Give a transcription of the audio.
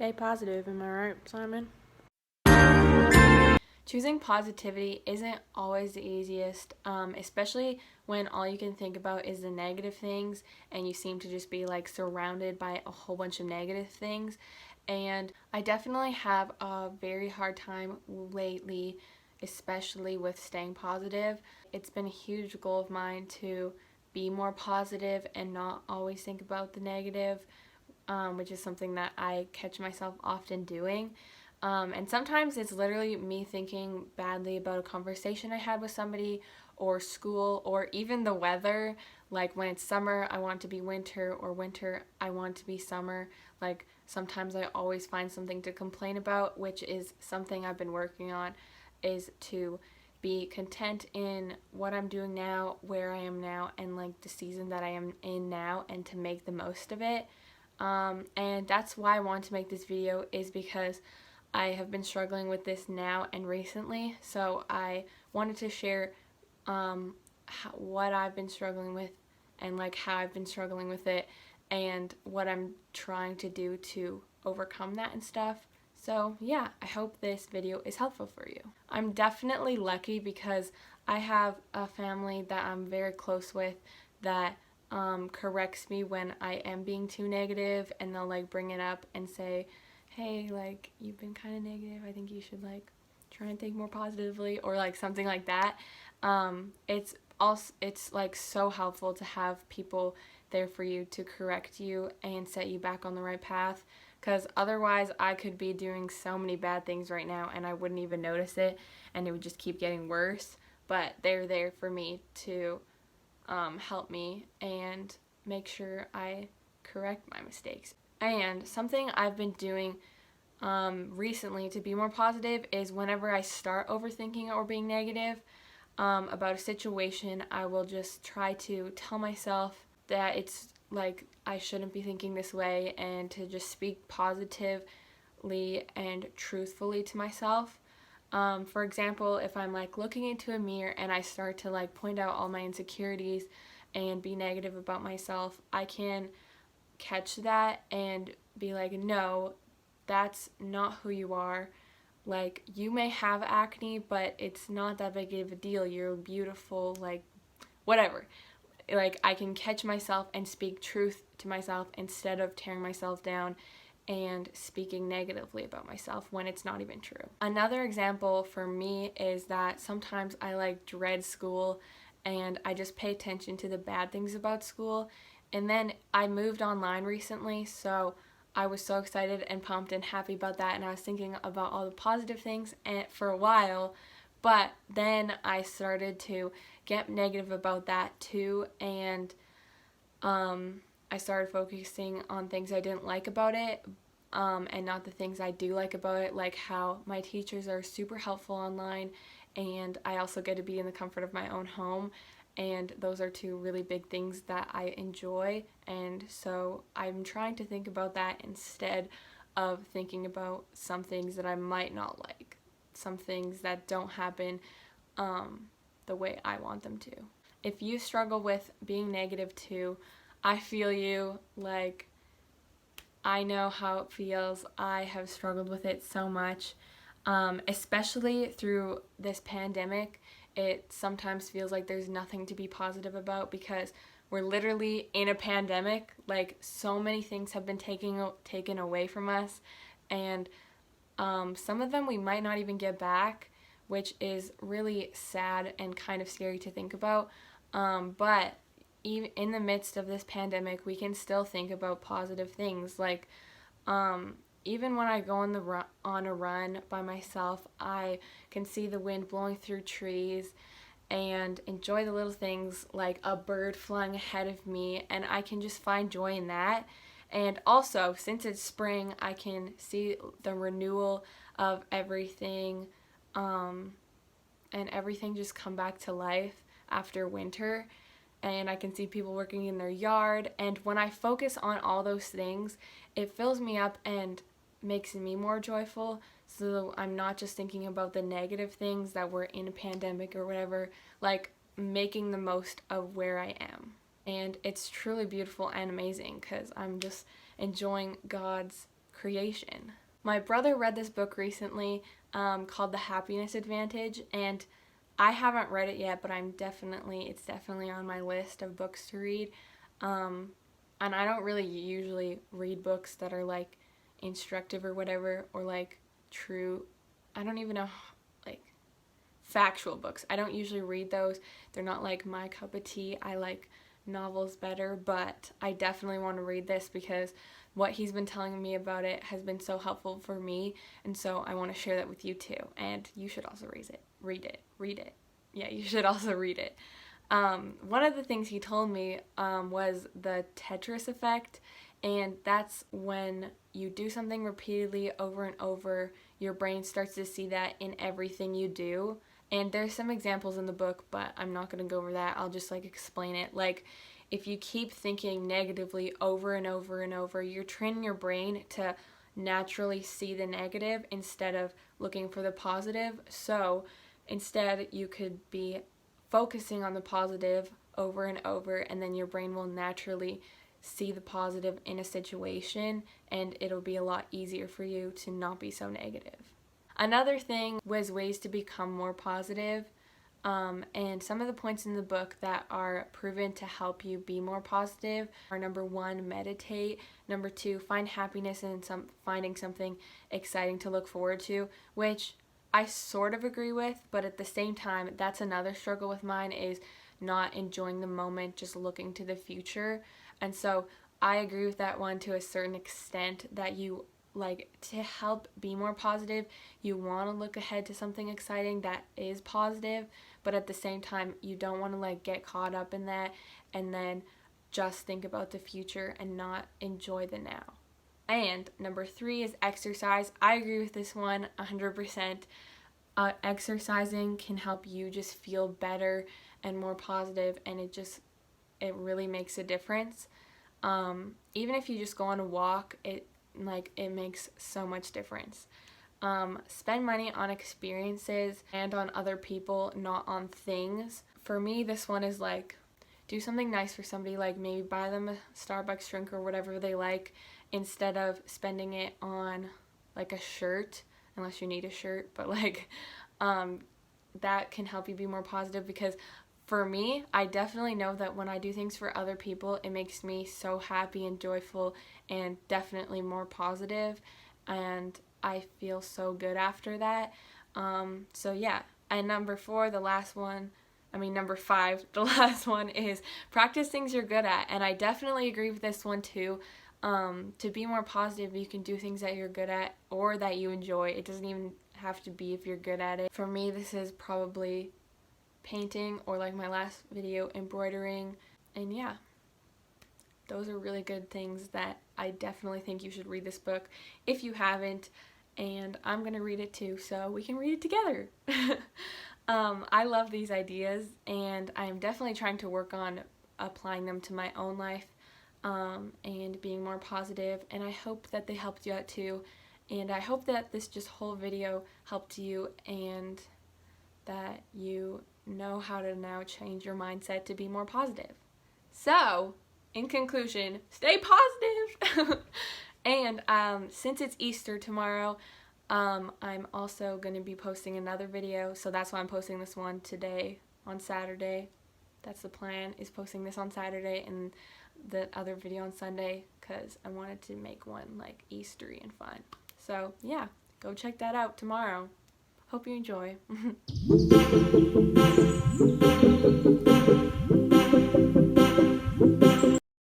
Stay positive, am I right, Simon? Choosing positivity isn't always the easiest, especially when all you can think about is the negative things and you seem to just be like surrounded by a whole bunch of negative things. And I definitely have a very hard time lately, especially with staying positive. It's been a huge goal of mine to be more positive and not always think about the negative, which is something that I catch myself often doing. And sometimes it's literally me thinking badly about a conversation I had with somebody, or school, or even the weather. Like when it's summer, I want it to be winter, or winter, I want it to be summer. Like sometimes I always find something to complain about, which is something I've been working on, is to be content in what I'm doing now, where I am now, and like the season that I am in now, and to make the most of it. And that's why I want to make this video, is because I have been struggling with this now and recently, so I wanted to share what I've been struggling with, and like how I've been struggling with it, and what I'm trying to do to overcome that and stuff. So yeah, I hope this video is helpful for you. I'm definitely lucky because I have a family that I'm very close with that corrects me when I am being too negative, and they'll like bring it up and say, hey, like, you've been kind of negative, I think you should like try and think more positively, or like something like that. It's like so helpful to have people there for you to correct you and set you back on the right path, because otherwise I could be doing so many bad things right now and I wouldn't even notice it, and it would just keep getting worse. But they're there for me to help me and make sure I correct my mistakes. And something I've been doing recently to be more positive is whenever I start overthinking or being negative about a situation, I will just try to tell myself that it's like I shouldn't be thinking this way, and to just speak positively and truthfully to myself. For example, if I'm like looking into a mirror and I start to like point out all my insecurities and be negative about myself, I can catch that and be like, no, that's not who you are. Like, you may have acne, but it's not that big of a deal. You're beautiful, like, whatever. Like, I can catch myself and speak truth to myself instead of tearing myself down and speaking negatively about myself when it's not even true. Another example for me is that sometimes I like dread school and I just pay attention to the bad things about school. And then I moved online recently, so I was so excited and pumped and happy about that, and I was thinking about all the positive things and for a while, but then I started to get negative about that too, and I started focusing on things I didn't like about it, and not the things I do like about it, like how my teachers are super helpful online, and I also get to be in the comfort of my own home, and those are two really big things that I enjoy. And so I'm trying to think about that instead of thinking about some things that I might not like, some things that don't happen the way I want them to. If you struggle with being negative too, I feel you. Like, I know how it feels. I have struggled with it so much, especially through this pandemic. It sometimes feels like there's nothing to be positive about because we're literally in a pandemic. Like, so many things have been taken away from us, and some of them we might not even get back, which is really sad and kind of scary to think about. But even in the midst of this pandemic, we can still think about positive things. Like, even when I go on a run by myself, I can see the wind blowing through trees and enjoy the little things like a bird flying ahead of me, and I can just find joy in that. And also, since it's spring, I can see the renewal of everything, and everything just come back to life after winter. And I can see people working in their yard, and when I focus on all those things, it fills me up and makes me more joyful, so I'm not just thinking about the negative things that were in a pandemic or whatever, like making the most of where I am. And it's truly beautiful and amazing because I'm just enjoying God's creation. My brother read this book recently called The Happiness Advantage, and I haven't read it yet, but it's definitely on my list of books to read. And I don't really usually read books that are like instructive or whatever, or like true, I don't even know, like factual books. I don't usually read those. They're not like my cup of tea. I like novels better, but I definitely want to read this because what he's been telling me about it has been so helpful for me, and so I want to share that with you too. And you should also read it. Yeah, you should also read it. One of the things he told me was the Tetris effect, and that's when you do something repeatedly over and over, your brain starts to see that in everything you do. And there's some examples in the book, but I'm not going to go over that. I'll just like explain it. Like, if you keep thinking negatively over and over and over, you're training your brain to naturally see the negative instead of looking for the positive. So instead, you could be focusing on the positive over and over, and then your brain will naturally see the positive in a situation, and it'll be a lot easier for you to not be so negative. Another thing was ways to become more positive, and some of the points in the book that are proven to help you be more positive are: number 1, meditate; number 2, find happiness in finding something exciting to look forward to, which I sort of agree with, but at the same time, that's another struggle with mine, is not enjoying the moment, just looking to the future. And so I agree with that one to a certain extent, that you, like, to help be more positive, you want to look ahead to something exciting that is positive, but at the same time, you don't want to like get caught up in that and then just think about the future and not enjoy the now. And number 3 is exercise. I agree with this one 100%. Exercising can help you just feel better and more positive, and it really makes a difference. Even if you just go on a walk, it makes so much difference. Spend money on experiences and on other people, not on things. For me, this one is like, do something nice for somebody, like maybe buy them a Starbucks drink or whatever they like, instead of spending it on like a shirt, unless you need a shirt, but like that can help you be more positive, because for me, I definitely know that when I do things for other people, it makes me so happy and joyful and definitely more positive, and I feel so good after that. So yeah, and number 5, the last one is practice things you're good at, and I definitely agree with this one too. To be more positive, you can do things that you're good at or that you enjoy. It doesn't even have to be if you're good at it. For me, this is probably painting, or like my last video, embroidering. And yeah, those are really good things that I definitely think you should read this book if you haven't, and I'm going to read it too, so we can read it together. I love these ideas, and I'm definitely trying to work on applying them to my own life, and being more positive, and I hope that they helped you out too, and I hope that this whole video helped you, and that you know how to now change your mindset to be more positive. So, in conclusion, stay positive! And since it's Easter tomorrow, I'm also going to be posting another video, so that's why I'm posting this one today on Saturday. That's the plan, is posting this on Saturday and the other video on Sunday, because I wanted to make one like Eastery and fun. So yeah, go check that out tomorrow. Hope you enjoy.